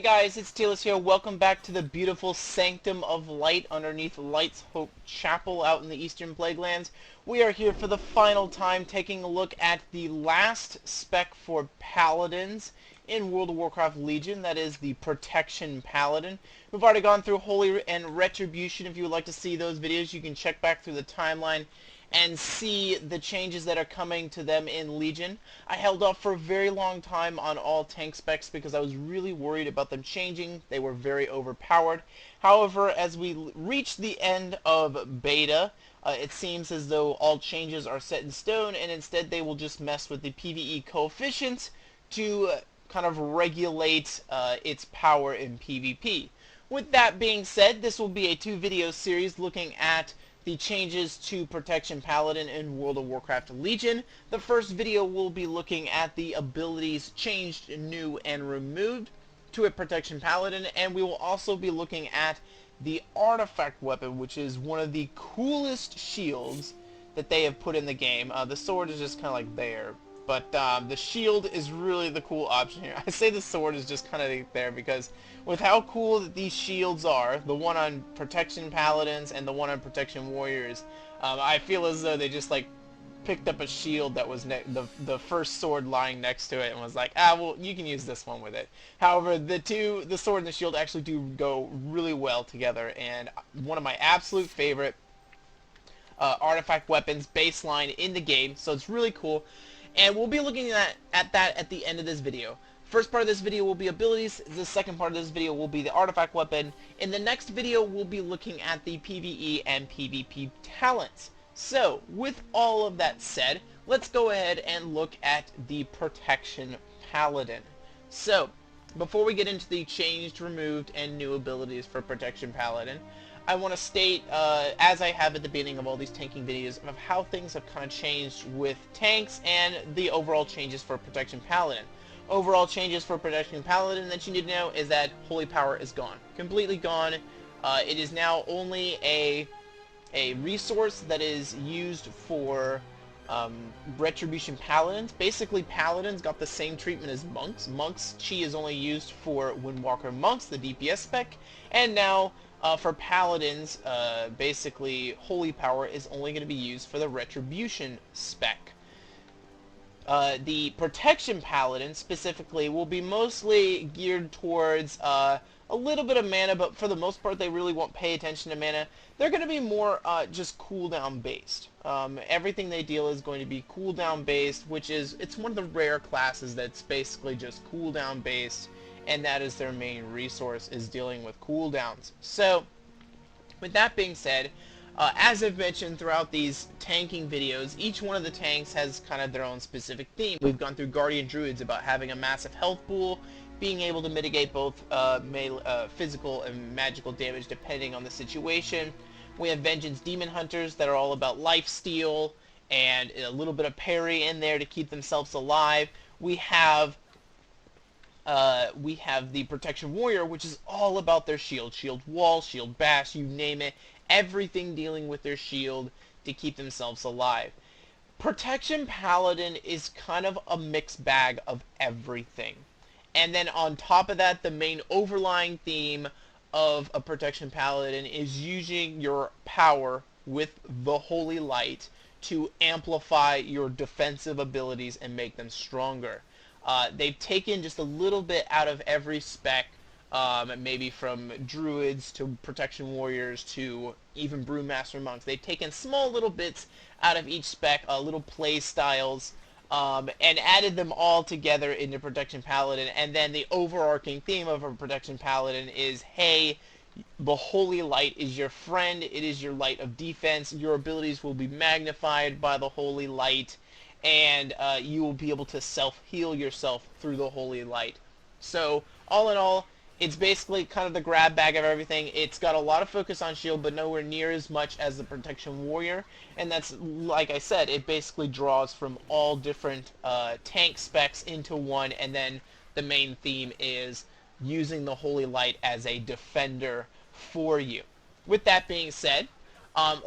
guys, it's Tealus here. Welcome back to the beautiful Sanctum of Light underneath Light's Hope Chapel out in the Eastern Plaguelands. We are here for the final time taking a look at the last spec for Paladins in World of Warcraft Legion, that is the Protection Paladin. We've already gone through Holy and Retribution. If you would like to see those videos, you can check back through the timeline and see the changes that are coming to them in Legion. I held off for a very long time on all tank specs because I was really worried about them changing. They were very overpowered. However, as we reach the end of beta, it seems as though all changes are set in stone, and instead they will just mess with the PvE coefficient to kind of regulate its power in PvP. With that being said, this will be a 2-video series looking at the changes to Protection Paladin in World of Warcraft Legion. The first video will be looking at the abilities changed, new, and removed to a Protection Paladin, and we will also be looking at the artifact weapon, which is one of the coolest shields that they have put in the game. The sword is just kind of like there, but the shield is really the cool option here. I say the sword is just kind of there because with how cool that these shields are, the one on Protection Paladins and the one on Protection Warriors, I feel as though they just like picked up a shield that was the first sword lying next to it and was like, well, you can use this one with it. However, the sword and the shield actually do go really well together, and one of my absolute favorite artifact weapons baseline in the game, so it's really cool. And we'll be looking at that at the end of this video. First part of this video will be abilities, the second part of this video will be the artifact weapon. In the next video, we'll be looking at the PvE and PvP talents. So, with all of that said, let's go ahead and look at the Protection Paladin. So, before we get into the changed, removed, and new abilities for Protection Paladin, I want to state, as I have at the beginning of all these tanking videos, of how things have kind of changed with tanks and the overall changes for Protection Paladin. Overall changes for Protection Paladin that you need to know is that Holy Power is gone. Completely gone. It is now only a resource that is used for Retribution Paladins. Basically, Paladins got the same treatment as Monks. Monks' Chi is only used for Windwalker Monks, the DPS spec, and now for Paladins, basically, Holy Power is only going to be used for the Retribution spec. The Protection Paladin, specifically, will be mostly geared towards a little bit of mana, but for the most part, they really won't pay attention to mana. They're going to be more just cooldown based. Everything they deal is going to be cooldown based, which is, it's one of the rare classes that's basically just cooldown based, and that is their main resource, is dealing with cooldowns. So, with that being said, as I've mentioned throughout these tanking videos, each one of the tanks has kind of their own specific theme. We've gone through Guardian Druids about having a massive health pool, being able to mitigate both physical and magical damage depending on the situation. We have Vengeance Demon Hunters that are all about lifesteal and a little bit of parry in there to keep themselves alive. We have the Protection Warrior, which is all about their shield. Shield wall, shield bash, you name it. Everything dealing with their shield to keep themselves alive. Protection Paladin is kind of a mixed bag of everything. And then on top of that, the main overlying theme of a Protection Paladin is using your power with the Holy Light to amplify your defensive abilities and make them stronger. They've taken just a little bit out of every spec, maybe from Druids to Protection Warriors to even Brewmaster Monks. They've taken small little bits out of each spec, little play styles, and added them all together into Protection Paladin. And then the overarching theme of a Protection Paladin is, hey, the Holy Light is your friend. It is your light of defense. Your abilities will be magnified by the Holy Light, and you will be able to self-heal yourself through the Holy Light. So, all in all, it's basically kind of the grab bag of everything. It's got a lot of focus on shield, but nowhere near as much as the Protection Warrior. And that's, like I said, it basically draws from all different tank specs into one, and then the main theme is using the Holy Light as a defender for you. With that being said,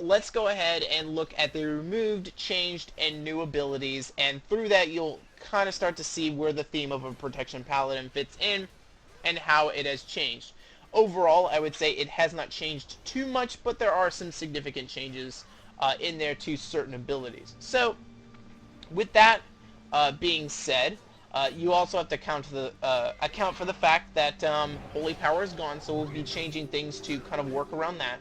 let's go ahead and look at the removed, changed, and new abilities, and through that you'll kind of start to see where the theme of a Protection Paladin fits in. and how it has changed. Overall, I would say it has not changed too much, but there are some significant changes in there to certain abilities. So, with that being said, you also have to account for the fact that Holy Power is gone, so we'll be changing things to kind of work around that.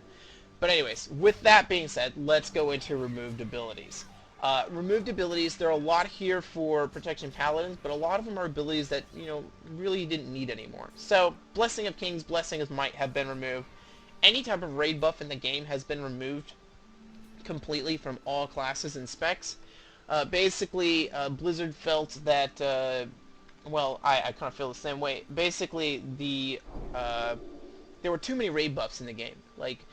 But anyways, with that being said, let's go into removed abilities. Removed abilities, there are a lot here for Protection Paladins, but a lot of them are abilities that, you know, really didn't need anymore. So, Blessing of Kings, Blessing of Might have been removed. Any type of raid buff in the game has been removed completely from all classes and specs. Basically, Blizzard felt that, well, I kind of feel the same way. Basically, there were too many raid buffs in the game. Like,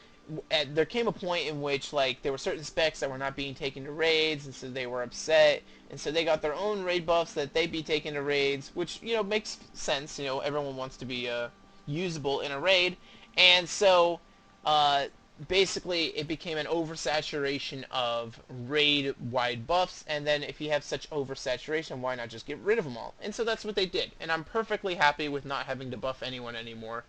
there came a point in which, like, there were certain specs that were not being taken to raids, and so they were upset, and so they got their own raid buffs that they'd be taken to raids, which, you know, makes sense. You know, everyone wants to be usable in a raid, and so basically it became an oversaturation of raid-wide buffs, and then if you have such oversaturation, why not just get rid of them all? And so that's what they did, and I'm perfectly happy with not having to buff anyone anymore.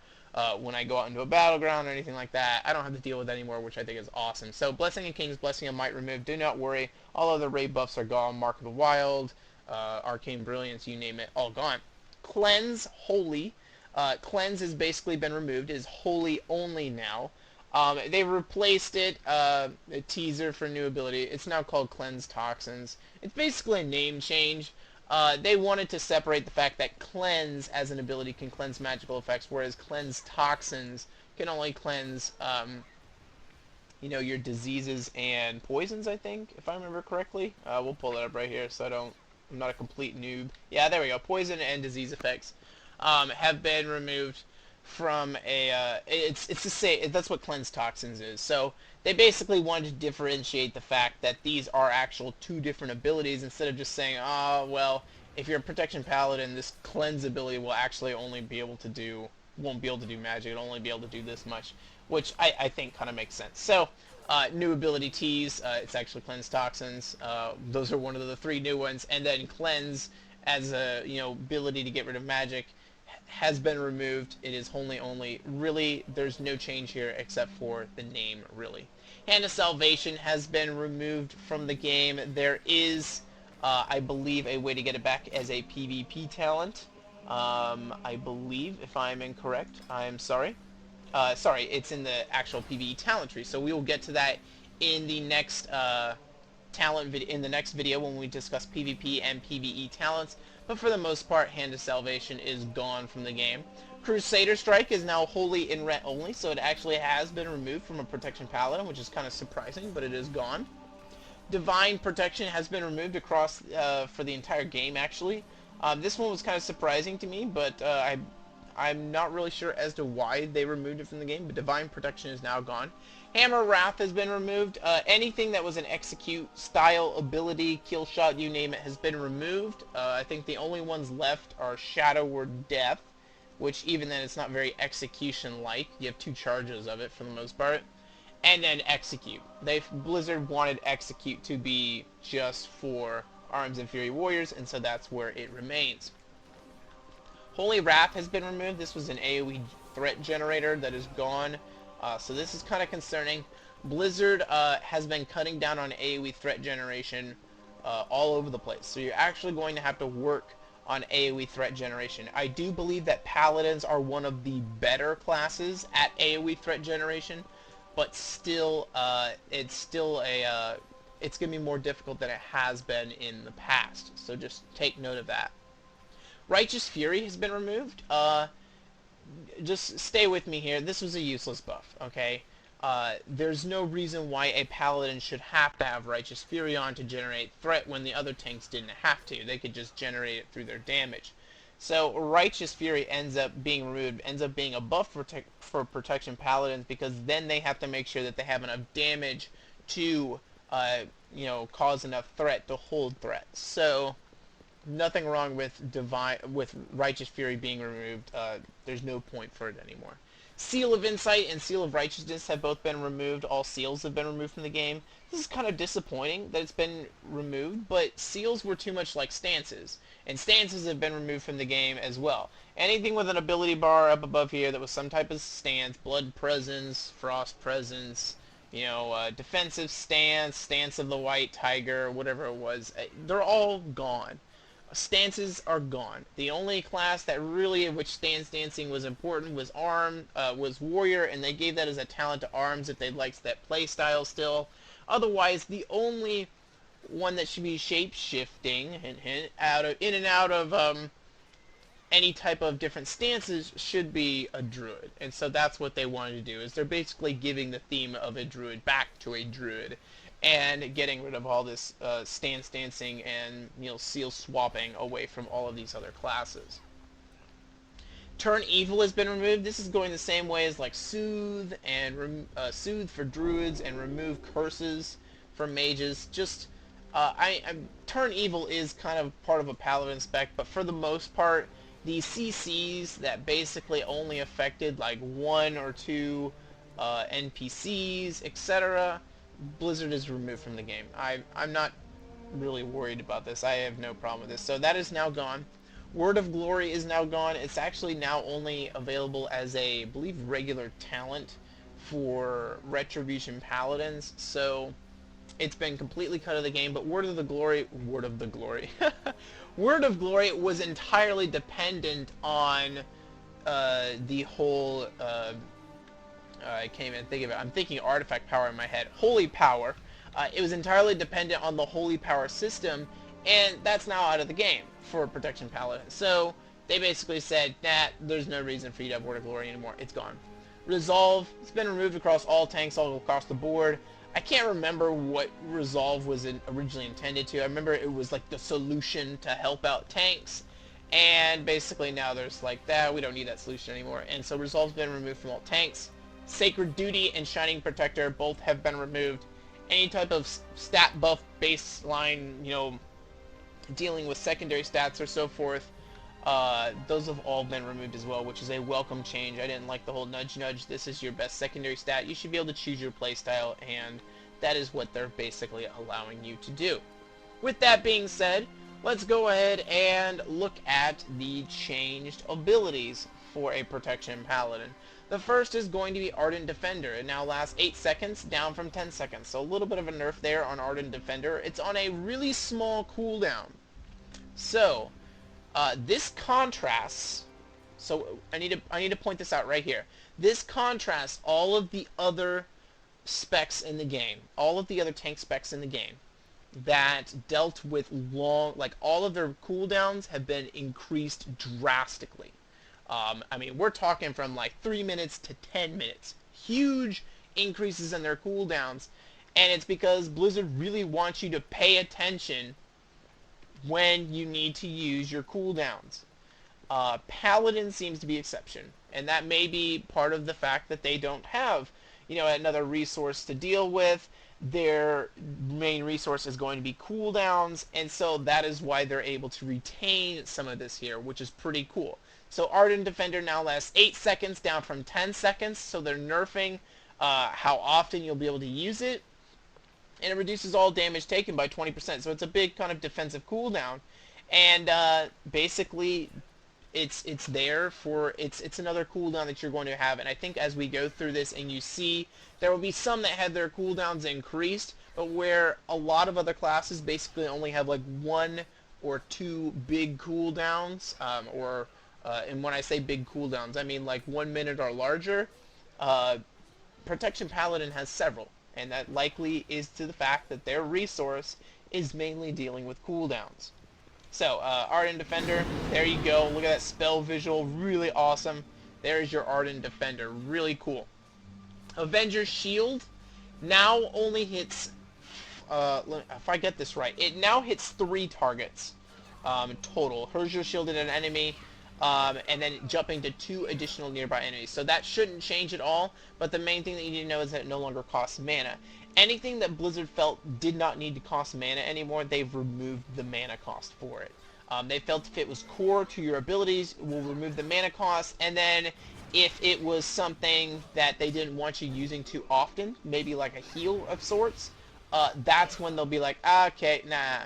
When I go out into a battleground or anything like that, I don't have to deal with that anymore, which I think is awesome. So, Blessing of Kings, Blessing of Might removed. Do not worry. All other raid buffs are gone. Mark of the Wild, Arcane Brilliance, you name it, all gone. Cleanse, Holy. Cleanse has basically been removed. It is Holy only now. They replaced it, a teaser for new ability. It's now called Cleanse Toxins. It's basically a name change. They wanted to separate the fact that Cleanse as an ability can cleanse magical effects, whereas Cleanse Toxins can only cleanse, you know, your diseases and poisons, I think, if I remember correctly. We'll pull that up right here so I'm not a complete noob. Yeah, there we go. Poison and disease effects have been removed from it's to say that's what Cleanse Toxins is. So they basically wanted to differentiate the fact that these are actual two different abilities instead of just saying, oh, well, if you're a Protection Paladin, this Cleanse ability will actually only be able to do, won't be able to do magic, it'll only be able to do this much, which I think kind of makes sense. So, new ability T's, it's actually Cleanse Toxins, those are one of the three new ones, and then Cleanse as a, you know, ability to get rid of magic has been removed. It is only. Really, there's no change here except for the name, really. Hand of Salvation has been removed from the game. There is, I believe, a way to get it back as a PvP talent. I believe, if I'm incorrect, I'm sorry. Sorry, it's in the actual PvE talent tree, so we will get to that in the next in the next video when we discuss PvP and PvE talents. But for the most part, Hand of Salvation is gone from the game. Crusader Strike is now wholly in ret only, so it actually has been removed from a Protection Paladin, which is kind of surprising, but it is gone. Divine Protection has been removed across for the entire game, actually. This one was kind of surprising to me, but I'm not really sure as to why they removed it from the game, but Divine Protection is now gone. Hammer Wrath has been removed. Anything that was an execute style ability, kill shot, you name it, has been removed. I think the only ones left are Shadow or Death, which even then it's not very execution-like. You have two charges of it for the most part. And then Execute. Blizzard wanted Execute to be just for Arms and Fury Warriors, and so that's where it remains. Holy Wrath has been removed. This was an AoE threat generator that is gone. So this is kind of concerning. Blizzard has been cutting down on AoE threat generation all over the place. So you're actually going to have to work on AoE threat generation. I do believe that Paladins are one of the better classes at AoE threat generation, but still, it's going to be more difficult than it has been in the past. So just take note of that. Righteous Fury has been removed. Just stay with me here. This was a useless buff, okay? There's no reason why a Paladin should have to have Righteous Fury on to generate threat when the other tanks didn't have to. They could just generate it through their damage. So Righteous Fury ends up being removed, ends up being a buff for Protection Paladins, because then they have to make sure that they have enough damage to, you know, cause enough threat to hold threat. So nothing wrong with Righteous Fury being removed. There's no point for it anymore. Seal of Insight and Seal of Righteousness have both been removed. All seals have been removed from the game. This is kind of disappointing that it's been removed, but seals were too much like stances, and stances have been removed from the game as well. Anything with an ability bar up above here that was some type of stance, Blood Presence, Frost Presence, defensive stance, Stance of the White Tiger, whatever it was, they're all gone. Stances are gone. The only class that really of which stance dancing was important was was warrior, and they gave that as a talent to arms if they liked that play style still. Otherwise, the only one that should be shape shifting, hint hint, in and out of any type of different stances should be a druid. And so that's what they wanted to do, is they're basically giving the theme of a druid back to a druid and getting rid of all this stance dancing and seal swapping away from all of these other classes. Turn Evil has been removed. This is going the same way as like Soothe and Soothe for druids and remove curses for mages. Just Turn Evil is kind of part of a Paladin spec, but for the most part, the CCs that basically only affected like 1 or 2 NPCs, etc., Blizzard is removed from the game. I'm not really worried about this. I have no problem with this. So that is now gone. Word of Glory is now gone. It's actually now only available as a, I believe, regular talent for Retribution Paladins. So it's been completely cut out of the game. But Word of the Glory Word of Glory was entirely dependent on the whole I can't even think of it. I'm thinking artifact power in my head. Holy power. It was entirely dependent on the holy power system, and that's now out of the game for Protection Paladin. So they basically said, nah, there's no reason for you to have Word of Glory anymore. It's gone. Resolve, it's been removed across all tanks all across the board. I can't remember what Resolve was originally intended to. I remember it was like the solution to help out tanks, and basically now there's like that. We don't need that solution anymore, and so Resolve's been removed from all tanks. Sacred Duty and Shining Protector both have been removed. Any type of stat buff baseline, dealing with secondary stats or so forth, those have all been removed as well, which is a welcome change. I didn't like the whole nudge nudge. This is your best secondary stat. You should be able to choose your playstyle, and that is what they're basically allowing you to do. With that being said, let's go ahead and look at the changed abilities for a Protection Paladin. The first is going to be Ardent Defender. It now lasts 8 seconds, down from 10 seconds. So a little bit of a nerf there on Ardent Defender. It's on a really small cooldown. So, this contrasts... So, I need to point this out right here. This contrasts all of the other specs in the game. All of the other tank specs in the game that dealt with all of their cooldowns have been increased drastically. I mean, we're talking from like 3 minutes to 10 minutes. Huge increases in their cooldowns. And it's because Blizzard really wants you to pay attention when you need to use your cooldowns. Paladin seems to be exception. And that may be part of the fact that they don't have, another resource to deal with. Their main resource is going to be cooldowns. And so that is why they're able to retain some of this here, which is pretty cool. So Ardent Defender now lasts 8 seconds, down from 10 seconds, so they're nerfing how often you'll be able to use it. And it reduces all damage taken by 20%, so it's a big kind of defensive cooldown. And basically, it's there for, it's another cooldown that you're going to have. And I think as we go through this and you see, there will be some that had their cooldowns increased, but where a lot of other classes basically only have like 1 or 2 big cooldowns, and when I say big cooldowns, I mean like 1 minute or larger. Protection Paladin has several, and that likely is to the fact that their resource is mainly dealing with cooldowns. So, Ardent Defender, there you go. Look at that spell visual, really awesome. There's your Ardent Defender, really cool. Avenger's Shield now only hits, if I get this right, it now hits 3 targets total. Hurls your shield at an enemy, and then jumping to 2 additional nearby enemies. So that shouldn't change at all, but the main thing that you need to know is that it no longer costs mana. Anything that Blizzard felt did not need to cost mana anymore, they've removed the mana cost for it. They felt if it was core to your abilities, we'll remove the mana cost, and then if it was something that they didn't want you using too often, maybe like a heal of sorts, that's when they'll be like, okay, nah,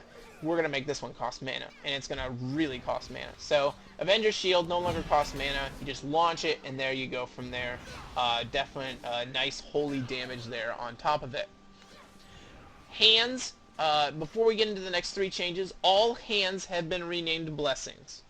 we're going to make this one cost mana, and it's going to really cost mana. So, Avenger's Shield no longer costs mana, you just launch it, and there you go from there. Definitely nice holy damage there on top of it. Hands, before we get into the next three changes, all hands have been renamed Blessings.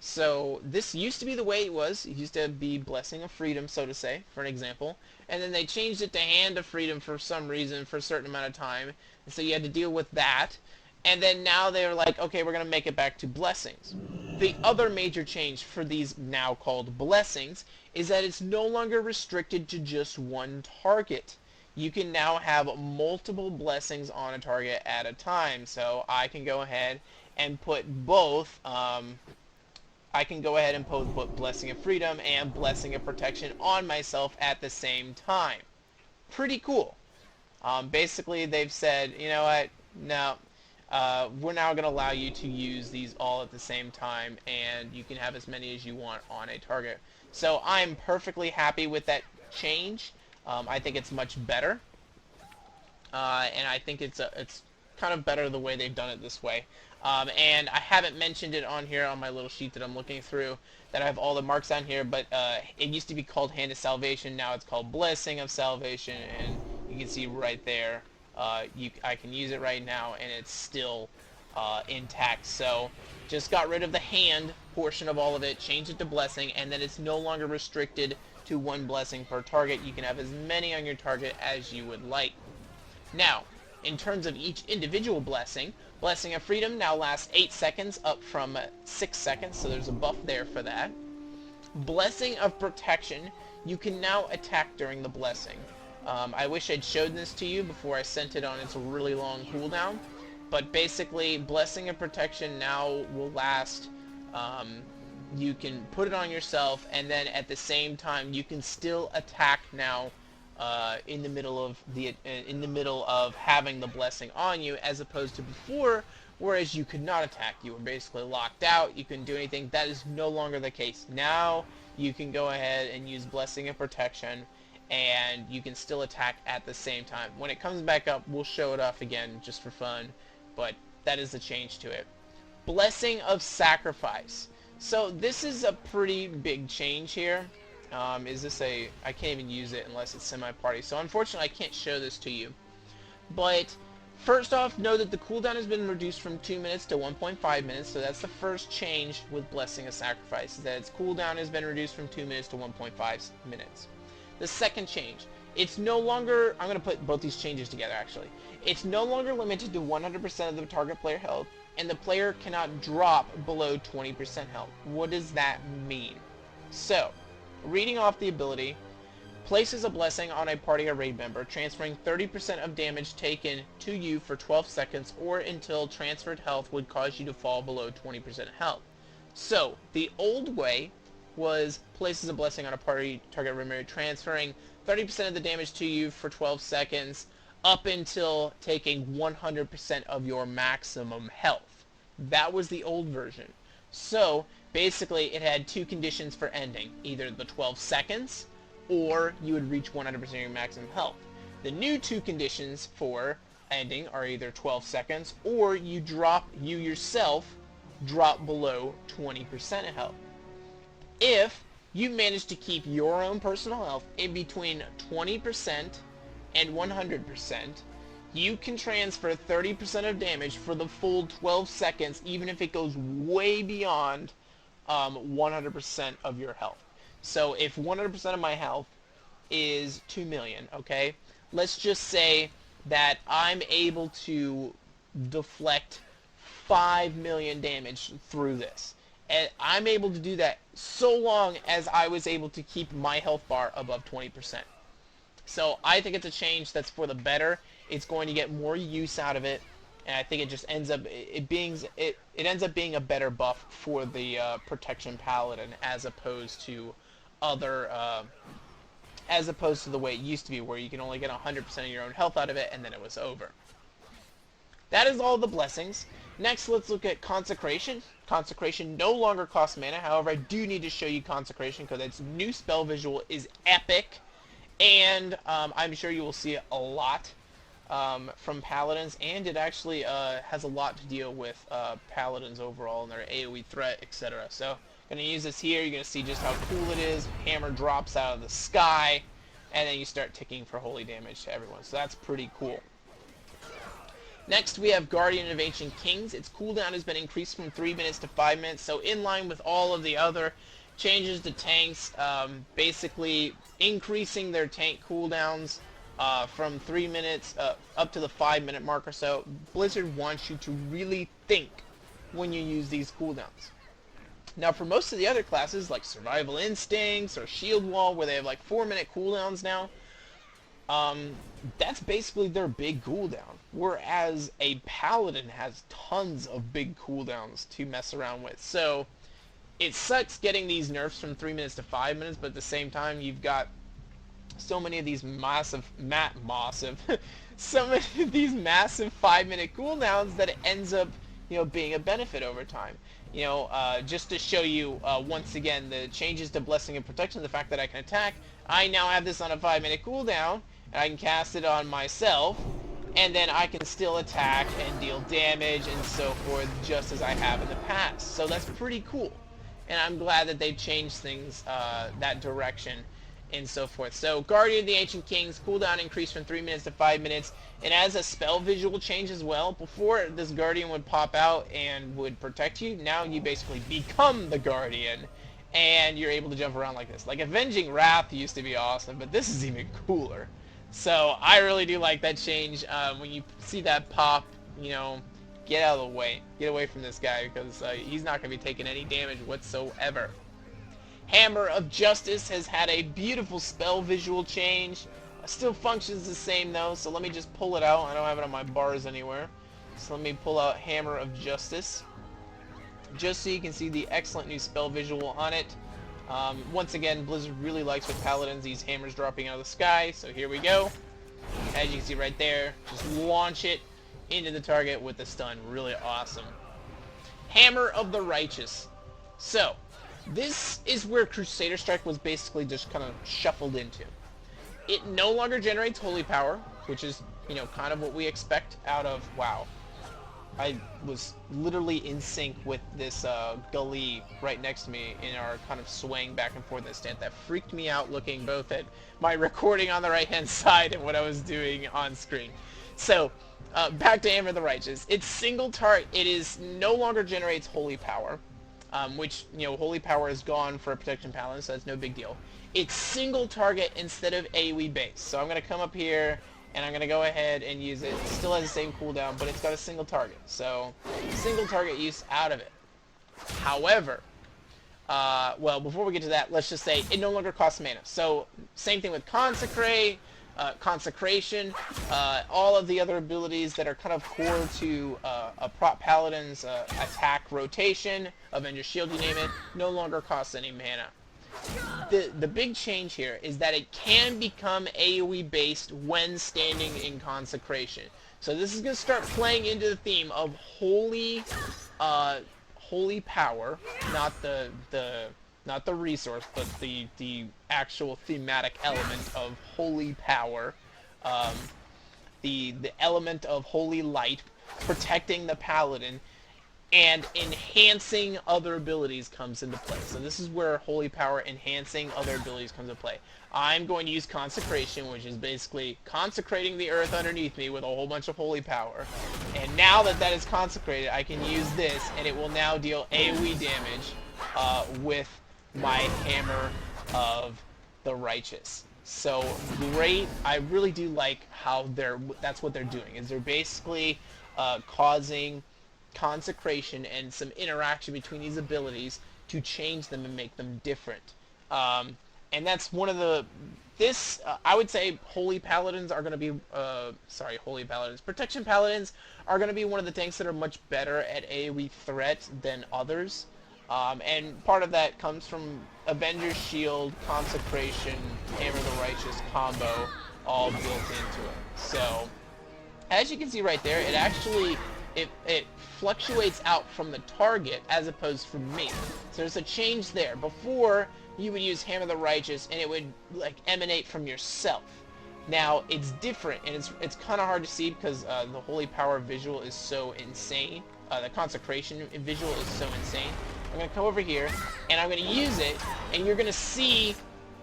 So this used to be the way it was. It used to be Blessing of Freedom, so to say, for an example. And then they changed it to Hand of Freedom for some reason, for a certain amount of time. And so you had to deal with that. And then now they're like, okay, we're going to make it back to Blessings. The other major change for these now called Blessings is that it's no longer restricted to just one target. You can now have multiple blessings on a target at a time. So I can go ahead and put both, put Blessing of Freedom and Blessing of Protection on myself at the same time. Pretty cool. Basically, they've said, you know what, no, we're now going to allow you to use these all at the same time, and you can have as many as you want on a target. So I'm perfectly happy with that change. I think it's much better, and I think it's kind of better the way they've done it this way. And I haven't mentioned it on here on my little sheet that I'm looking through, that I have all the marks on here, but it used to be called Hand of Salvation, now it's called Blessing of Salvation, and you can see right there, I can use it right now, and it's still intact. So just got rid of the hand portion of all of it, changed it to Blessing, and then it's no longer restricted to one blessing per target. You can have as many on your target as you would like. Now, in terms of each individual blessing, Blessing of Freedom now lasts 8 seconds, up from 6 seconds, so there's a buff there for that. Blessing of Protection, you can now attack during the blessing. I wish I'd showed this to you before I sent it on its really long cooldown, but basically, Blessing of Protection now will last, you can put it on yourself, and then at the same time, you can still attack now in the middle of having the blessing on you, as opposed to before, whereas you could not attack. You were basically locked out. You couldn't do anything. That is no longer the case. Now you can go ahead and use Blessing of Protection, and you can still attack at the same time. When it comes back up, we'll show it off again just for fun, but that is the change to it. Blessing of Sacrifice. So this is a pretty big change here. I can't even use it unless it's semi-party. So unfortunately I can't show this to you. But first off, know that the cooldown has been reduced from 2 minutes to 1.5 minutes. So that's the first change with Blessing of Sacrifice, that its cooldown has been reduced from 2 minutes to 1.5 minutes. The second change, it's no longer, I'm going to put both these changes together actually. It's no longer limited to 100% of the target player health, and the player cannot drop below 20% health. What does that mean? So, reading off the ability, places a blessing on a party or raid member, transferring 30% of damage taken to you for 12 seconds or until transferred health would cause you to fall below 20% health. So, the old way was places a blessing on a party target raid member, transferring 30% of the damage to you for 12 seconds up until taking 100% of your maximum health. That was the old version. So, basically, it had two conditions for ending. Either the 12 seconds, or you would reach 100% of your maximum health. The new two conditions for ending are either 12 seconds, or you yourself drop below 20% of health. If you manage to keep your own personal health in between 20% and 100%, you can transfer 30% of damage for the full 12 seconds, even if it goes way beyond 100% of your health. So if 100% of my health is 2 million, okay, let's just say that I'm able to deflect 5 million damage through this. And I'm able to do that so long as I was able to keep my health bar above 20%. So I think it's a change that's for the better. It's going to get more use out of it, and I think it just ends up it ends up being a better buff for the Protection Paladin, as opposed to the way it used to be, where you can only get 100% of your own health out of it, and then it was over. That is all the blessings. Next, let's look at Consecration. Consecration no longer costs mana. However, I do need to show you Consecration because its new spell visual is epic. And I'm sure you will see it a lot from Paladins. And it actually has a lot to deal with Paladins overall and their AoE threat, etc. So I'm going to use this here. You're going to see just how cool it is. Hammer drops out of the sky. And then you start ticking for holy damage to everyone. So that's pretty cool. Next, we have Guardian of Ancient Kings. Its cooldown has been increased from 3 minutes to 5 minutes, so in line with all of the other changes to tanks, basically increasing their tank cooldowns from 3 minutes up to the 5-minute mark or so. Blizzard wants you to really think when you use these cooldowns. Now, for most of the other classes, like Survival Instincts or Shield Wall, where they have like 4-minute cooldowns now, that's basically their big cooldown. Whereas a Paladin has tons of big cooldowns to mess around with. So it sucks getting these nerfs from 3 minutes to 5 minutes, but at the same time you've got so many of these so many of these massive 5-minute cooldowns that it ends up, being a benefit over time. Just to show you once again the changes to Blessing and Protection, the fact that I can attack, I now have this on a 5-minute cooldown, and I can cast it on myself, and then I can still attack and deal damage and so forth, just as I have in the past. So that's pretty cool, and I'm glad that they've changed things that direction and so forth. So Guardian of the Ancient Kings, cooldown increased from 3 minutes to 5 minutes, and as a spell visual change as well. Before, this Guardian would pop out and would protect you. Now you basically become the Guardian, and you're able to jump around like this. Like Avenging Wrath used to be awesome, but this is even cooler. So I really do like that change. When you see that pop, get out of the way. Get away from this guy, because he's not going to be taking any damage whatsoever. Hammer of Justice has had a beautiful spell visual change. Still functions the same though, so let me just pull it out. I don't have it on my bars anywhere. So let me pull out Hammer of Justice, just so you can see the excellent new spell visual on it. Once again, Blizzard really likes with Paladins these hammers dropping out of the sky, so here we go. As you can see right there, just launch it into the target with the stun. Really awesome. Hammer of the Righteous. So this is where Crusader Strike was basically just kind of shuffled into. It no longer generates holy power, which is, kind of what we expect out of WoW. I was literally in sync with this gully right next to me in our kind of swaying back and forth instant. That freaked me out, looking both at my recording on the right-hand side and what I was doing on screen. So, back to Hammer of the Righteous. It's single target. It is no longer generates holy power. Which, holy power is gone for a protection paladin, so that's no big deal. It's single target instead of AoE base. So I'm going to come up here, and I'm going to go ahead and use it. It still has the same cooldown, but it's got a single target. So, single target use out of it. However, well, before we get to that, let's just say it no longer costs mana. So, same thing with Consecrate, Consecration, all of the other abilities that are kind of core to a prop paladin's attack rotation, Avenger Shield, you name it, no longer costs any mana. The big change here is that it can become AoE based when standing in Consecration. So this is going to start playing into the theme of holy power, not the resource, but the actual thematic element of holy power, the element of holy light protecting the paladin, and enhancing other abilities comes into play. So this is where holy power enhancing other abilities comes into play. I'm going to use Consecration, which is basically consecrating the earth underneath me with a whole bunch of holy power. And now that that is consecrated, I can use this, and it will now deal AoE damage with my Hammer of the Righteous. So great. I really do like how that's what they're doing, is they're basically causing Consecration and some interaction between these abilities to change them and make them different. And that's one of the... I would say Holy Paladins are going to be... Holy Paladins. Protection Paladins are going to be one of the tanks that are much better at AoE threat than others. And part of that comes from Avenger Shield, Consecration, Hammer of the Righteous combo, all built into it. So, as you can see right there, it fluctuates out from the target as opposed from me. So there's a change there. Before, you would use Hammer the Righteous and it would like emanate from yourself. Now it's different, and it's kind of hard to see because the Holy Power visual is so insane. The Consecration visual is so insane. I'm going to come over here, and I'm going to use it, and you're going to see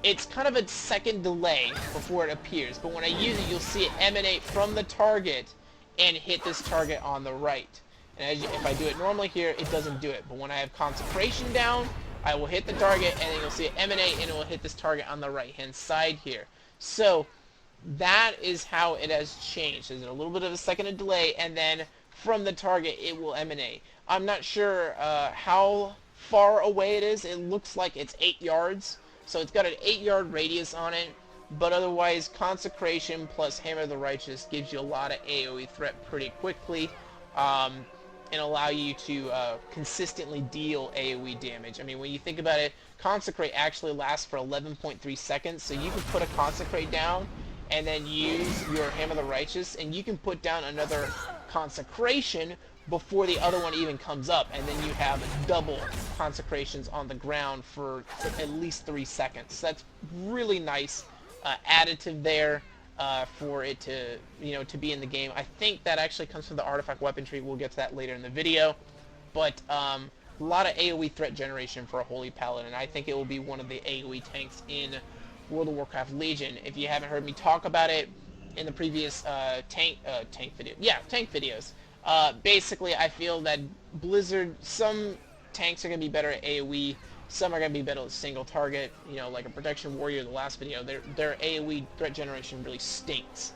it's kind of a second delay before it appears. But when I use it, you'll see it emanate from the target and hit this target on the right. And if I do it normally here, it doesn't do it. But when I have Consecration down, I will hit the target, and then you'll see it emanate, and it will hit this target on the right-hand side here. So that is how it has changed. There's a little bit of a second of delay, and then from the target it will emanate. I'm not sure how far away it is. It looks like it's 8 yards, so it's got an 8-yard radius on it, but otherwise Consecration plus Hammer of the Righteous gives you a lot of AoE threat pretty quickly, and allow you to consistently deal AoE damage. I mean, when you think about it, Consecrate actually lasts for 11.3 seconds, so you can put a Consecrate down and then use your Hammer of the Righteous, and you can put down another Consecration before the other one even comes up, and then you have double Consecrations on the ground for at least 3 seconds. So that's really nice additive there for it to, to be in the game. I think that actually comes from the artifact weapon tree. We'll get to that later in the video, but a lot of AoE threat generation for a Holy Paladin. I think it will be one of the AoE tanks in World of Warcraft Legion. If you haven't heard me talk about it in the previous tank videos, basically I feel that Blizzard, some tanks are going to be better at AoE, some are going to be better at single target, like a Protection Warrior in the last video. Their AoE threat generation really stinks,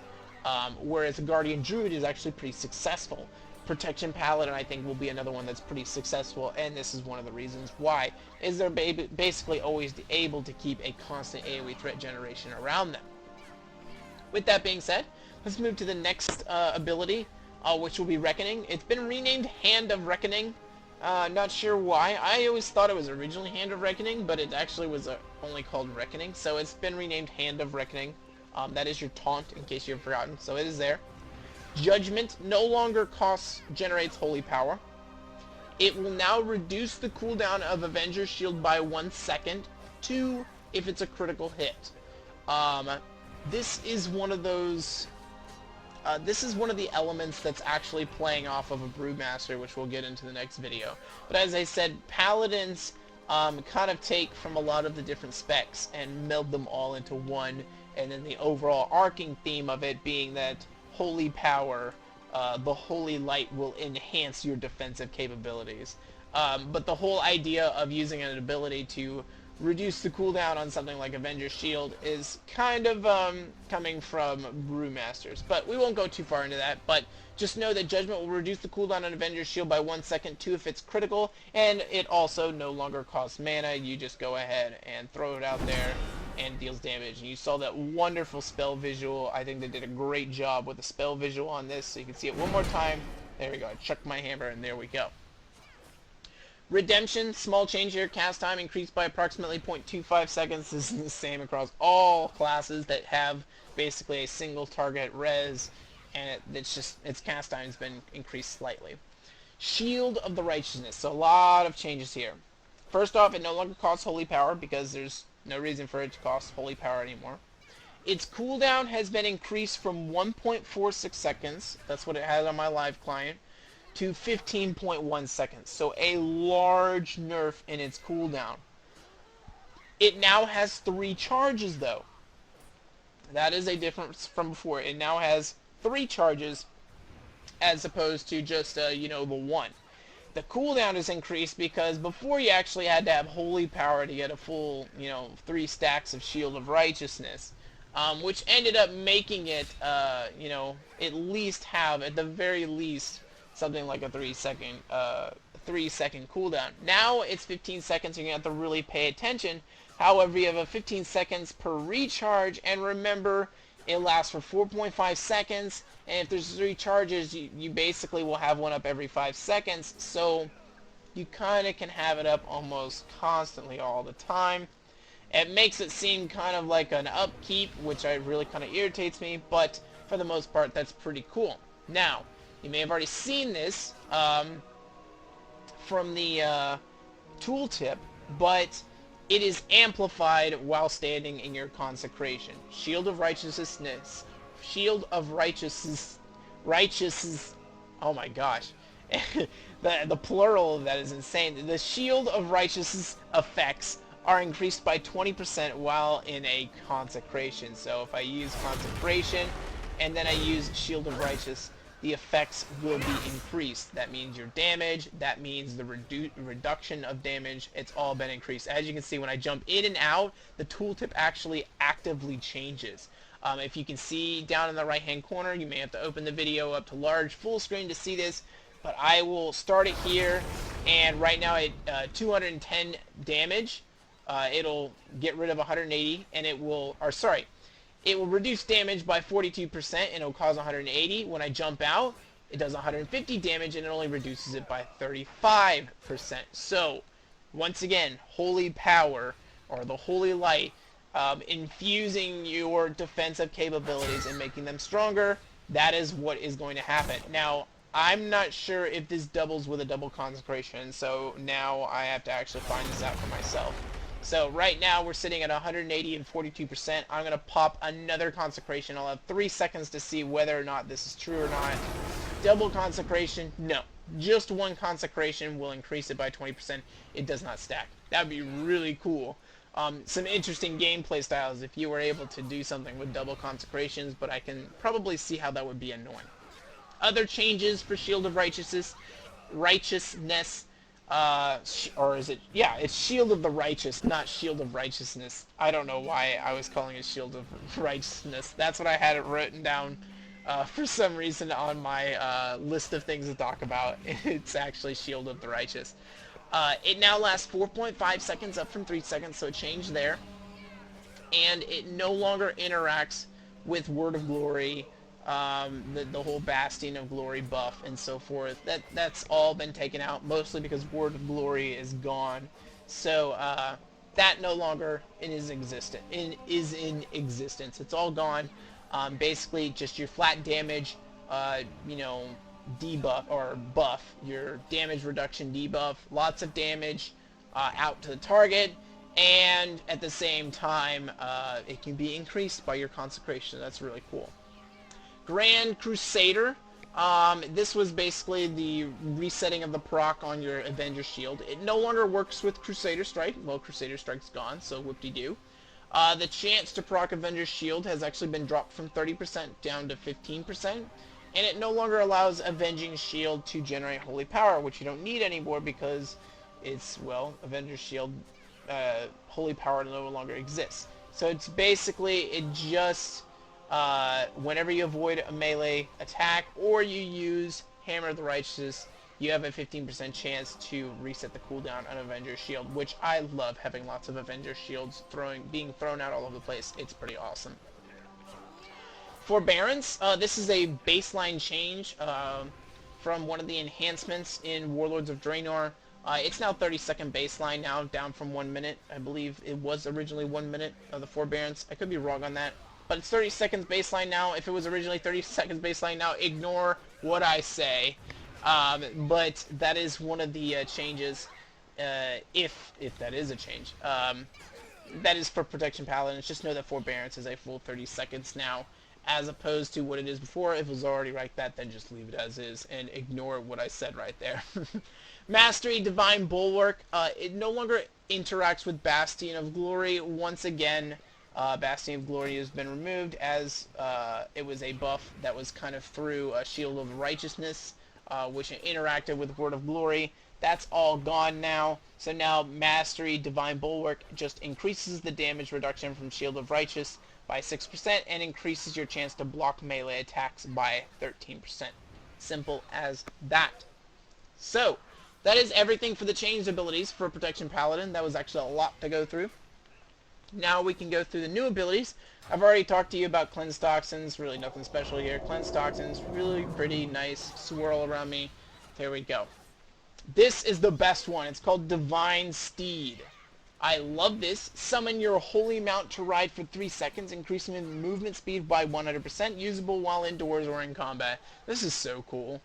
whereas a Guardian Druid is actually pretty successful. Protection Paladin, I think, will be another one that's pretty successful, and this is one of the reasons why, is they're basically always able to keep a constant AoE threat generation around them. With that being said, let's move to the next ability, which will be Reckoning. It's been renamed Hand of Reckoning. Not sure why. I always thought it was originally Hand of Reckoning, but it actually was only called Reckoning, so it's been renamed Hand of Reckoning. That is your taunt, in case you've forgotten, so it is there. Judgment no longer generates holy power. It will now reduce the cooldown of Avenger's Shield by 1 second to if it's a critical hit. This is one of those. This is one of the elements that's actually playing off of a Brewmaster, which we'll get into the next video. But as I said, Paladins kind of take from a lot of the different specs and meld them all into one, and then the overall arcing theme of it being that Holy Power, the Holy Light will enhance your defensive capabilities. But the whole idea of using an ability to reduce the cooldown on something like Avenger's Shield is kind of coming from Brewmasters. But we won't go too far into that, but just know that Judgment will reduce the cooldown on Avenger's Shield by 1 second to if it's critical, and it also no longer costs mana. You just go ahead and throw it out there and deals damage. And you saw that wonderful spell visual. I think they did a great job with the spell visual on this, so you can see it one more time. There we go. I chucked my hammer, and there we go. Redemption, small change here. Cast time increased by approximately 0.25 seconds. This is the same across all classes that have basically a single target res, and its cast time's been increased slightly. Shield of the Righteousness. So a lot of changes here. First off, it no longer costs holy power because there's no reason for it to cost holy power anymore. Its cooldown has been increased from 1.46 seconds, that's what it had on my live client, to 15.1 seconds. So a large nerf in its cooldown. It now has 3 charges though. That is a difference from before. It now has 3 charges as opposed to just, the 1. The cooldown is increased because before you actually had to have holy power to get a full, 3 stacks of Shield of Righteousness, which ended up making it, at least have, at the very least, something like a 3-second cooldown. Now it's 15 seconds, you're going to have to really pay attention. However, you have a 15 seconds per recharge, and remember, it lasts for 4.5 seconds, and if there's 3 charges, you basically will have one up every 5 seconds, so you kind of can have it up almost constantly all the time. It makes it seem kind of like an upkeep, which really kind of irritates me, but for the most part, that's pretty cool. Now, You may have already seen this from the tooltip, but it is amplified while standing in your consecration. Shield of righteousness. Shield of righteousness. Oh my gosh. the plural of that is insane. The shield of righteousness effects are increased by 20% while in a consecration. So if I use consecration and then I use shield of righteous, the effects will be increased. That means your damage, that means the reduction of damage, it's all been increased. As you can see, when I jump in and out, the tooltip actually actively changes. If you can see down in the right hand corner, you may have to open the video up to large full screen to see this, but I will start it here, and right now at 210 damage, it'll get rid of 180, and it will reduce damage by 42%, and it'll cause 180. When I jump out, it does 150 damage, and it only reduces it by 35%. So, once again, holy power, or the holy light, infusing your defensive capabilities and making them stronger, that is what is going to happen. Now, I'm not sure if this doubles with a double consecration, so now I have to actually find this out for myself. So right now we're sitting at 180 and 42%. I'm going to pop another consecration. I'll have 3 seconds to see whether or not this is true or not. Double consecration, no. Just one consecration will increase it by 20%. It does not stack. That would be really cool. Some interesting gameplay styles if you were able to do something with double consecrations, but I can probably see how that would be annoying. Other changes for Shield of Righteousness, or is it, yeah, it's Shield of the Righteous, not Shield of Righteousness. I don't know why I was calling it Shield of Righteousness. That's what I had it written down for some reason on my list of things to talk about. It's actually Shield of the Righteous. It now lasts 4.5 seconds, up from 3 seconds, so a change there. And it no longer interacts with Word of Glory, the whole Bastion of Glory buff and so forth. That's all been taken out, mostly because Word of Glory is gone. So that no longer is in existence. It's all gone. Basically, just your flat damage, debuff or buff, your damage reduction debuff, lots of damage out to the target, and at the same time, it can be increased by your consecration. That's really cool. Grand Crusader. This was basically the resetting of the proc on your Avenger Shield. It no longer works with Crusader Strike. Well, Crusader Strike's gone, so whoop-de-doo. The chance to proc Avenger Shield has actually been dropped from 30% down to 15%, and it no longer allows Avenging Shield to generate Holy Power, which you don't need anymore because it's, well, Avenger Shield, Holy Power no longer exists. So it's basically, it just... whenever you avoid a melee attack or you use Hammer of the Righteous, you have a 15% chance to reset the cooldown on Avenger Shield, which I love having lots of Avenger Shields being thrown out all over the place. It's pretty awesome. Forbearance, this is a baseline change from one of the enhancements in Warlords of Draenor. It's now 30-second baseline now, down from 1 minute. I believe it was originally 1 minute of the Forbearance. I could be wrong on that. But it's 30 seconds baseline now. If it was originally 30 seconds baseline now, ignore what I say. But that is one of the changes, if that is a change. That is for Protection Paladins. Just know that Forbearance is a full 30 seconds now, as opposed to what it is before. If it was already like that, then just leave it as is and ignore what I said right there. Mastery, Divine Bulwark. It no longer interacts with Bastion of Glory. Once again, Bastion of Glory has been removed, as it was a buff that was kind of through a Shield of Righteousness, which interacted with Word of Glory. That's all gone now. So now Mastery Divine Bulwark just increases the damage reduction from Shield of Righteous by 6% and increases your chance to block melee attacks by 13%. Simple as that. So, that is everything for the changed abilities for Protection Paladin. That was actually a lot to go through. Now we can go through the new abilities. I've already talked to you about Cleanse Toxins. Really nothing special here. Cleanse Toxins, really pretty nice swirl around me. There we go. This is the best one. It's called Divine Steed. I love this. Summon your holy mount to ride for 3 seconds, increasing movement speed by 100%, usable while indoors or in combat. This is so cool.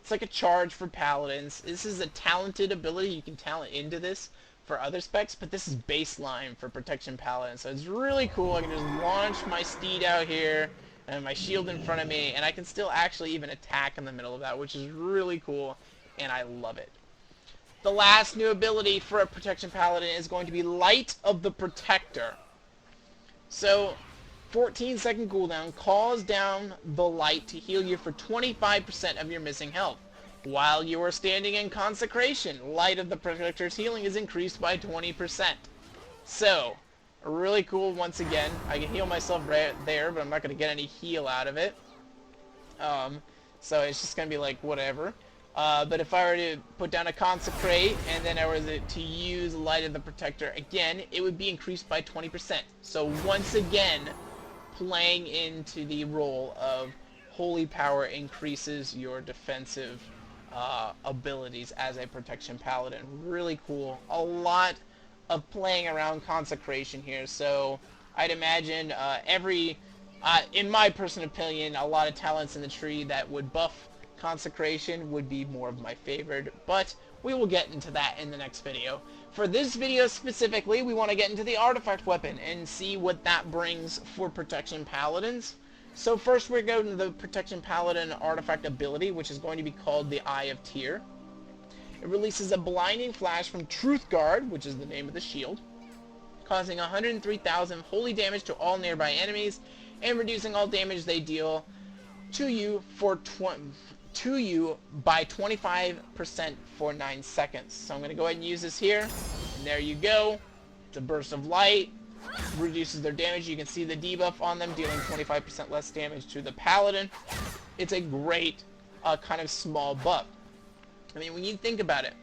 It's like a charge for paladins. This is a talented ability. You can talent into this for other specs, but this is baseline for protection paladin. So it's really cool. I can just launch my steed out here and my shield in front of me, and I can still actually even attack in the middle of that, which is really cool, and I love it. The last new ability for a protection paladin is going to be Light of the Protector. So 14-second cooldown calls down the light to heal you for 25% of your missing health. While you are standing in consecration, Light of the Protector's healing is increased by 20%. So, really cool once again. I can heal myself right there, but I'm not going to get any heal out of it. So it's just going to be like, whatever. But if I were to put down a Consecrate, and then I were to use Light of the Protector again, it would be increased by 20%. So once again, playing into the role of Holy Power increases your defensive abilities as a protection paladin. Really cool. A lot of playing around consecration here, so I'd imagine in my personal opinion, a lot of talents in the tree that would buff consecration would be more of my favorite, but we will get into that in the next video. For this video specifically, we want to get into the artifact weapon and see what that brings for protection paladins. So first we're going to the protection paladin artifact ability, which is going to be called the Eye of Tyr. It releases a blinding flash from Truth Guard, which is the name of the shield, causing 103,000 holy damage to all nearby enemies and reducing all damage they deal to you by 25% for 9 seconds. So I'm going to go ahead and use this here, and there you go. It's a burst of light, reduces their damage. You can see the debuff on them, dealing 25% less damage to the paladin. It's a great kind of small buff. I mean, when you think about it,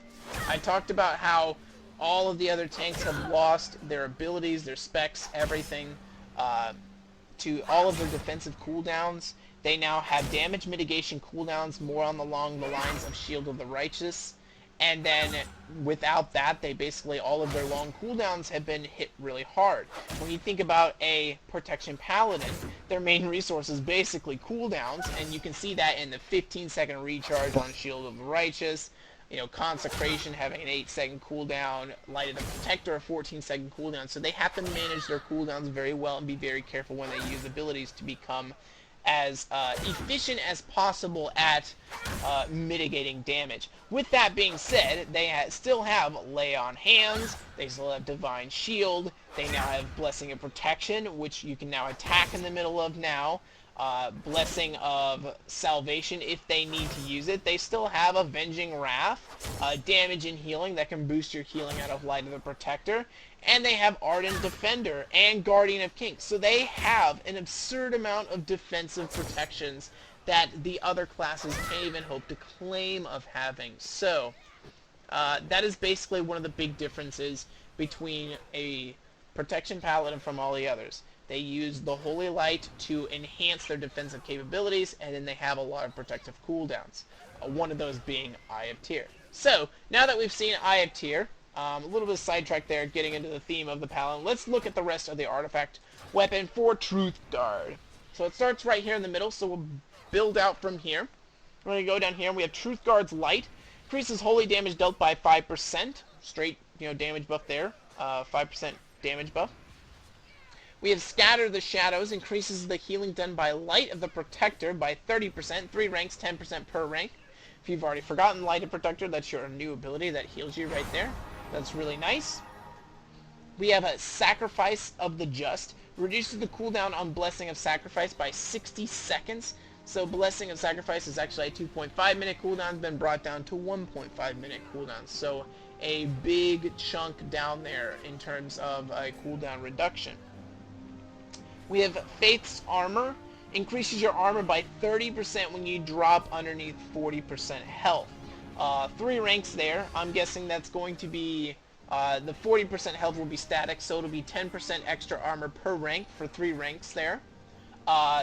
I talked about how all of the other tanks have lost their abilities, their specs, everything, to all of their defensive cooldowns. They now have damage mitigation cooldowns more along the lines of Shield of the Righteous. And then without that, they basically, all of their long cooldowns have been hit really hard. When you think about a protection paladin, their main resource is basically cooldowns, and you can see that in the 15-second recharge on Shield of the Righteous, you know, Consecration having an 8-second cooldown, Light of the Protector a 14-second cooldown. So they have to manage their cooldowns very well and be very careful when they use abilities to become as efficient as possible at mitigating damage. With that being said, they still have Lay on Hands, they still have Divine Shield, they now have Blessing of Protection, which you can now attack in the middle of now, Blessing of Salvation if they need to use it. They still have Avenging Wrath, damage and healing that can boost your healing out of Light of the Protector, and they have Ardent Defender and Guardian of Kings. So they have an absurd amount of defensive protections that the other classes can't even hope to claim of having. So that is basically one of the big differences between a protection paladin from all the others. They use the Holy Light to enhance their defensive capabilities, and then they have a lot of protective cooldowns. One of those being Eye of Tyr. So, now that we've seen Eye of Tyr, a little bit of sidetrack there, getting into the theme of the Paladin, let's look at the rest of the artifact weapon for Truth Guard. So it starts right here in the middle, so we'll build out from here. We're going to go down here, and we have Truth Guard's Light. Increases holy damage dealt by 5%. Straight, damage buff there. 5% damage buff. We have Scatter the Shadows, increases the healing done by Light of the Protector by 30%, 3 ranks, 10% per rank. If you've already forgotten Light of Protector, that's your new ability that heals you right there. That's really nice. We have a Sacrifice of the Just, reduces the cooldown on Blessing of Sacrifice by 60 seconds. So Blessing of Sacrifice is actually a 2.5 minute cooldown, been brought down to 1.5 minute cooldown. So a big chunk down there in terms of a cooldown reduction. We have Faith's Armor, increases your armor by 30% when you drop underneath 40% health. 3 ranks there. I'm guessing that's going to be, the 40% health will be static, so it'll be 10% extra armor per rank for 3 ranks there.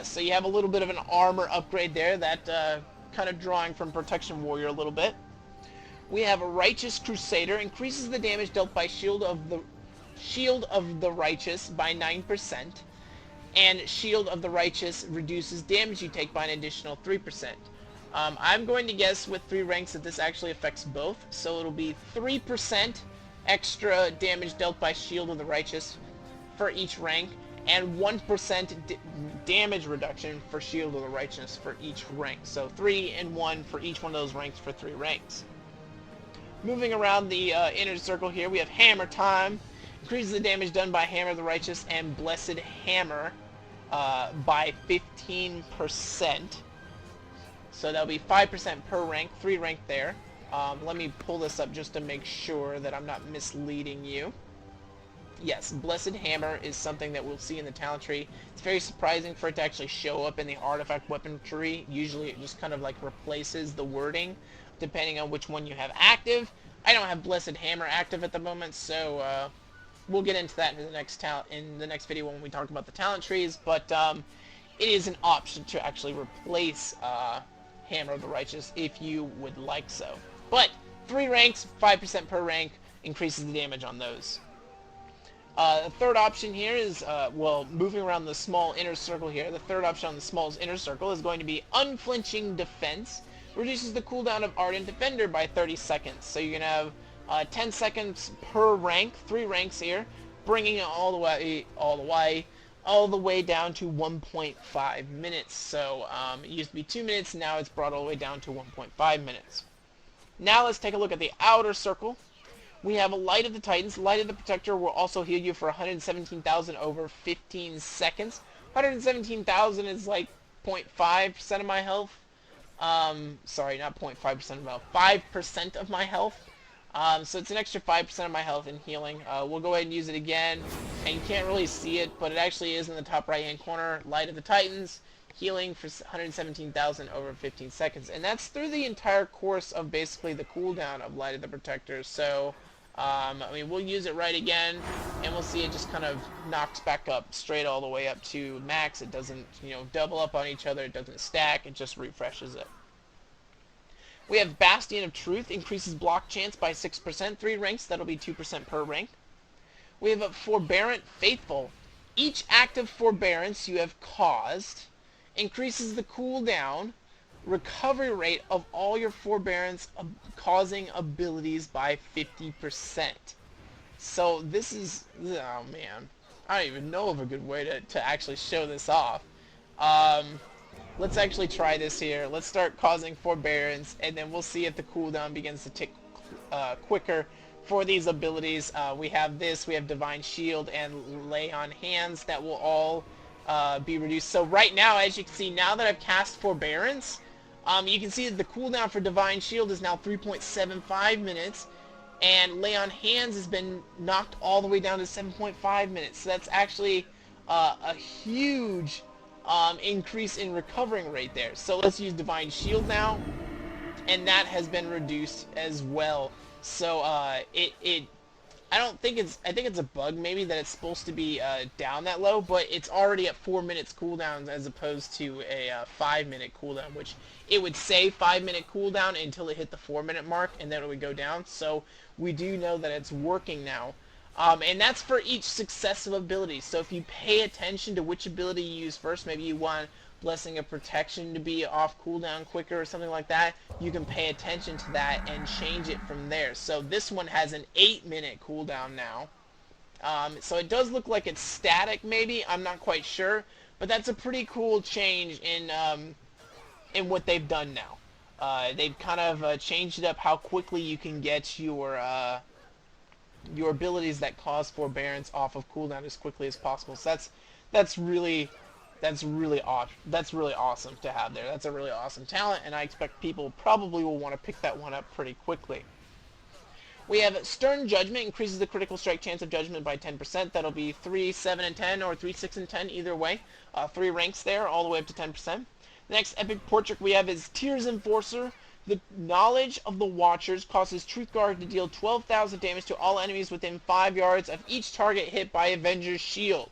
So you have a little bit of an armor upgrade there, that kind of drawing from Protection Warrior a little bit. We have a Righteous Crusader, increases the damage dealt by Shield of the Righteous by 9%. And Shield of the Righteous reduces damage you take by an additional 3%. I'm going to guess with 3 ranks that this actually affects both, so it'll be 3% extra damage dealt by Shield of the Righteous for each rank, and 1% damage reduction for Shield of the Righteous for each rank. So 3 and 1 for each one of those ranks for 3 ranks. Moving around the inner circle here, we have Hammer Time. Increases the damage done by Hammer of the Righteous and Blessed Hammer by 15%. So that'll be 5% per rank, 3 rank there. Let me pull this up just to make sure that I'm not misleading you. Yes, Blessed Hammer is something that we'll see in the talent tree. It's very surprising for it to actually show up in the artifact weapon tree. Usually it just kind of like replaces the wording depending on which one you have active. I don't have Blessed Hammer active at the moment, so we'll get into that in the next video when we talk about the talent trees. But it is an option to actually replace Hammer of the Righteous if you would like so. But 3 ranks, 5% per rank, increases the damage on those. The third option here is, well, moving around the small inner circle here, the third option on the small inner circle is going to be Unflinching Defense. Reduces the cooldown of Ardent Defender by 30 seconds. So you're going to have 10 seconds per rank, 3 ranks here, bringing it all the way down to 1.5 minutes. So it used to be 2 minutes, now it's brought all the way down to 1.5 minutes. Now let's take a look at the outer circle. We have a Light of the Titans. Light of the Protector will also heal you for 117,000 over 15 seconds. 117,000 is like 0.5% of my health. Sorry, not 0.5% of my health. 5% of my health. So it's an extra 5% of my health in healing. We'll go ahead and use it again. And you can't really see it, but it actually is in the top right-hand corner. Light of the Titans. Healing for 117,000 over 15 seconds. And that's through the entire course of basically the cooldown of Light of the Protector. So I mean, we'll use it right again, and we'll see it just kind of knocks back up straight all the way up to max. It doesn't, double up on each other. It doesn't stack. It just refreshes it. We have Bastion of Truth. Increases block chance by 6%. 3 ranks. That'll be 2% per rank. We have a Forbearant Faithful. Each act of forbearance you have caused increases the cooldown recovery rate of all your forbearance causing abilities by 50%. So this is, oh man, I don't even know of a good way to actually show this off. Let's actually try this here. Let's start causing forbearance, and then we'll see if the cooldown begins to tick quicker for these abilities. We have this, we have Divine Shield and Lay on Hands that will all be reduced. So right now, as you can see, now that I've cast Forbearance, you can see that the cooldown for Divine Shield is now 3.75 minutes, and Lay on Hands has been knocked all the way down to 7.5 minutes. So that's actually a huge increase in recovering rate there. So let's use Divine Shield now, and that has been reduced as well. So I think it's a bug maybe that it's supposed to be down that low, but it's already at 4 minutes cooldowns as opposed to a 5-minute cooldown, which it would say 5-minute cooldown until it hit the 4-minute mark, and then it would go down. So we do know that it's working now. And that's for each successive ability. So if you pay attention to which ability you use first, maybe you want Blessing of Protection to be off cooldown quicker or something like that, you can pay attention to that and change it from there. So this one has an 8-minute cooldown now. So it does look like it's static maybe, I'm not quite sure, but that's a pretty cool change in what they've done now. They've kind of changed it up how quickly you can get your abilities that cause forbearance off of cooldown as quickly as possible. So that's really awesome to have there. That's a really awesome talent, and I expect people probably will want to pick that one up pretty quickly. We have Stern Judgment. Increases the critical strike chance of judgment by 10%. That'll be 3, 7, and 10, or 3, 6, and 10, either way. 3 ranks there, all the way up to 10%. The next epic portrait we have is Tears Enforcer. The knowledge of the Watchers causes Truthguard to deal 12,000 damage to all enemies within 5 yards of each target hit by Avenger's Shield.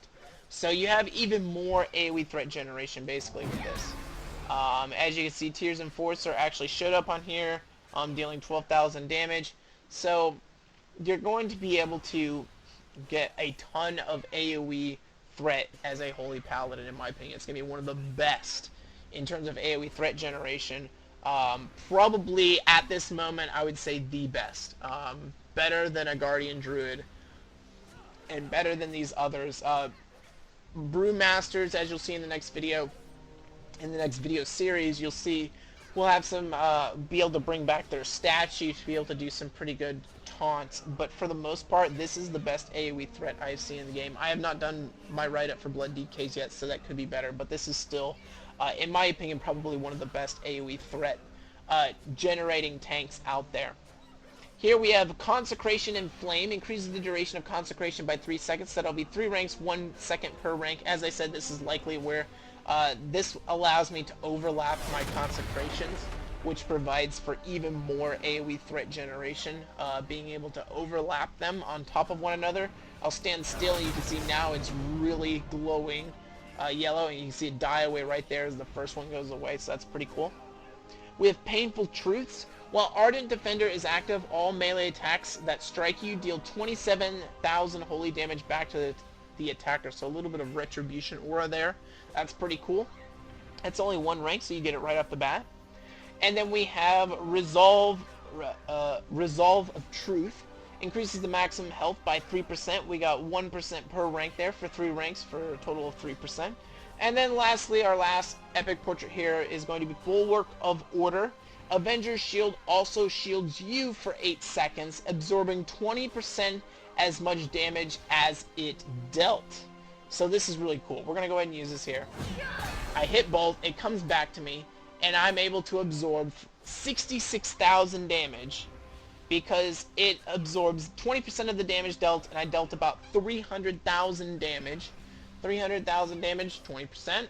So you have even more AoE threat generation basically with this. As you can see, Tears Enforcer actually showed up on here, dealing 12,000 damage. So you're going to be able to get a ton of AoE threat as a Holy Paladin, in my opinion. It's going to be one of the best in terms of AoE threat generation Probably at this moment, I would say the best. Better than a Guardian Druid, and better than these others. Brewmasters, as you'll see in the next video, series, you'll see we'll have some be able to bring back their stat sheet to be able to do some pretty good taunts. But for the most part, this is the best AoE threat I've seen in the game. I have not done my write-up for Blood DKs yet, so that could be better. But this is still, in my opinion, probably one of the best AoE threat generating tanks out there. Here we have Consecration and Flame. Increases the duration of Consecration by 3 seconds. That'll be 3 ranks, 1 second per rank. As I said, this is likely where this allows me to overlap my Consecrations, which provides for even more AoE threat generation. Being able to overlap them on top of one another. I'll stand still and you can see now it's really glowing yellow, and you can see it die away right there as the first one goes away, so that's pretty cool. We have Painful Truths. While Ardent Defender is active, all melee attacks that strike you deal 27,000 holy damage back to the attacker. So a little bit of retribution aura there. That's pretty cool. It's only 1 rank, so you get it right off the bat. And then we have Resolve of Truth. Increases the maximum health by 3%. We got 1% per rank there for 3 ranks for a total of 3%. And then lastly, our last epic portrait here is going to be Bulwark of Order. Avenger's Shield also shields you for 8 seconds, absorbing 20% as much damage as it dealt. So this is really cool. We're going to go ahead and use this here. I hit both, it comes back to me, and I'm able to absorb 66,000 damage because it absorbs 20% of the damage dealt, and I dealt about 300,000 damage. 300,000 damage, 20%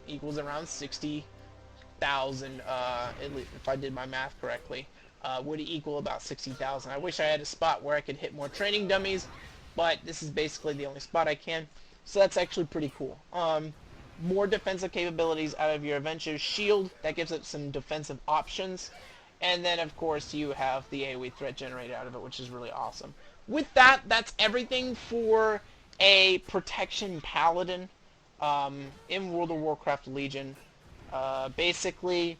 equals around 60,000, at least if I did my math correctly, would equal about 60,000. I wish I had a spot where I could hit more training dummies, but this is basically the only spot I can. So that's actually pretty cool. More defensive capabilities out of your Avenger's Shield. That gives it some defensive options. And then, of course, you have the AoE threat generated out of it, which is really awesome. With that, that's everything for a Protection Paladin in World of Warcraft Legion. Basically,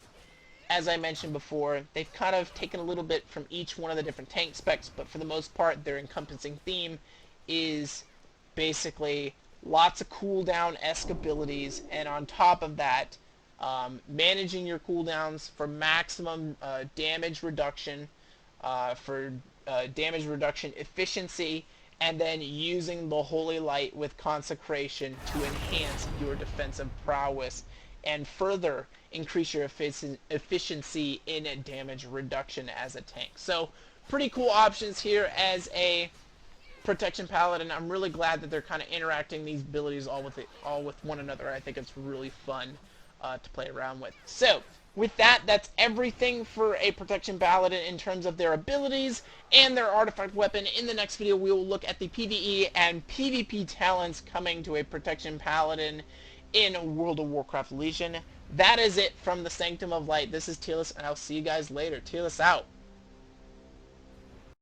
as I mentioned before, they've kind of taken a little bit from each one of the different tank specs, but for the most part, their encompassing theme is basically lots of cooldown-esque abilities, and on top of that, managing your cooldowns for maximum damage reduction, efficiency, and then using the Holy Light with Consecration to enhance your defensive prowess and further increase your efficiency in damage reduction as a tank. So, pretty cool options here as a Protection Paladin. I'm really glad that they're kind of interacting these abilities all with one another. I think it's really fun to play around with. So, with that, that's everything for a Protection Paladin in terms of their abilities and their artifact weapon. In the next video, we will look at the PvE and PvP talents coming to a Protection Paladin in World of Warcraft Legion. That is it from the Sanctum of Light. This is Tearless, and I'll see you guys later. Tearless out.